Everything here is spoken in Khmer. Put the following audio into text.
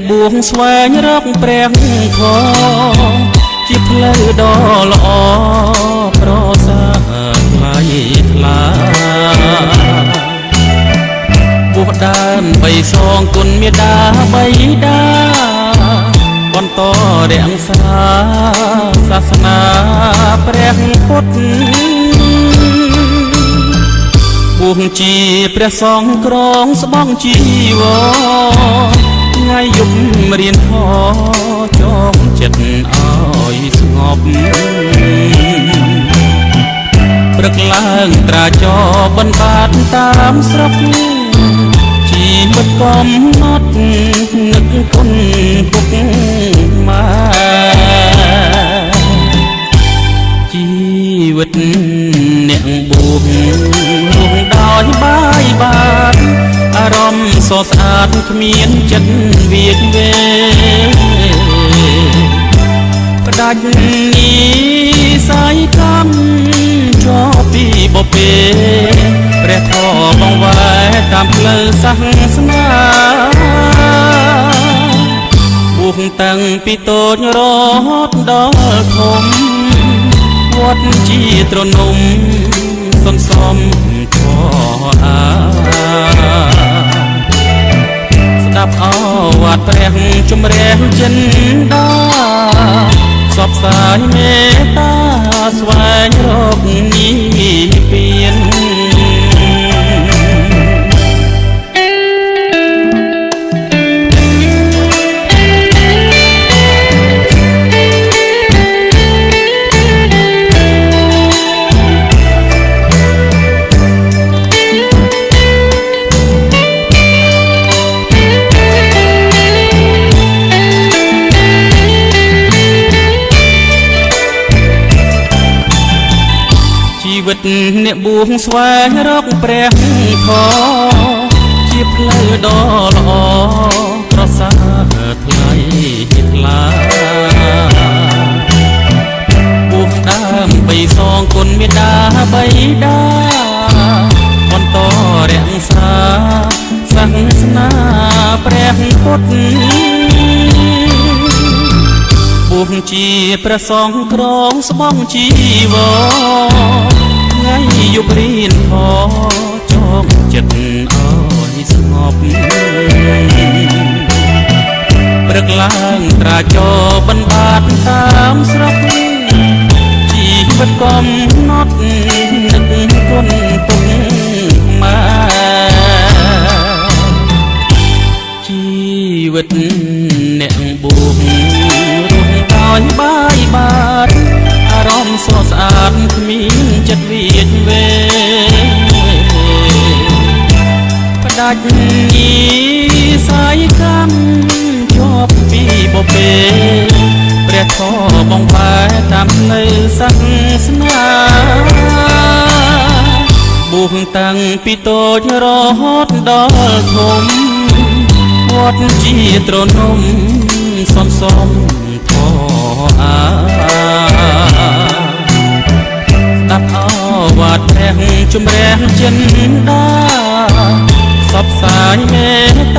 បួងស្វែងរកព្រះធម៌ជាផ្លូវដ៏ល្អប្រសើរថ្លៃថ្លាបុះដើមបីសងគុណមេដាបៃតាបន្តរក្សាសាសនាព្រះពុទ្ធបុះជាព្រះសង្ឃក្រងស្បង់ជីវរថ្ងៃយប់រៀនធម៌ចងចិត្តឲ្យស្ងប់ព្រឹកឡើងត្រាចបន្បាតតាមស្រុកជីវិតកំណត់នឹកគុណពុកម៉ែជីវិតអ្នកបួងរស់ដោយបាយបានអារម្មណ៍សស្អាតគ្មានចិត្តវាចវេផ្ដាច់នីស័យកម្មជាប់ពីបពេព្រះធម៌បងវ៉ែតាមផ្លូវសាសនាបុះតាំងពីតូចរហូតដល់ធំវត្តជាត្រនំសន្សំធម៌អាស្ដាប់អវត្តព្រះជំរះចិនដាផ្សព្វផ្សាយមេត្តាស្វែងរកនិព្វានជីវិតអ្នកបួងស្វែងរកព្រះធម៌ជាផ្លូវដ៏ល្អប្រសើរថ្លៃថ្លាបុះដើមបីសងគុណមេដាបៃតាបន្តរក្សាសាសនាព្រះពុទ្ធបុះជាព្រះសង្ឃក្រងស្បង់ជីវរថ្ងៃយប់រៀនធម៌ចងចិត្តឲ្យស្ងប់ព្រឹកឡើងត្រាចបន្បាតតាមស្រុកជីវិតកំណត់នឹកគុណពុកម៉ែជីវិតអ្នកបួងរស់ដោយបាយបាទអារម្មណ៍ស្រស់ស្អាតគ្មានចិត្តវាចវេផ្ដាច់នីស័យកម្មជាប់ពីបពេព្រះធម៌បងបែតាមផ្លូវសាសនាបុះតាំងពីតូចរហូតដល់ធំវត្តជាត្រនំសន្សំធម៌អាស្ដាប់អវត្តព្រះជំរះចិនដាផ្សព្វផ្សាយមេត្តា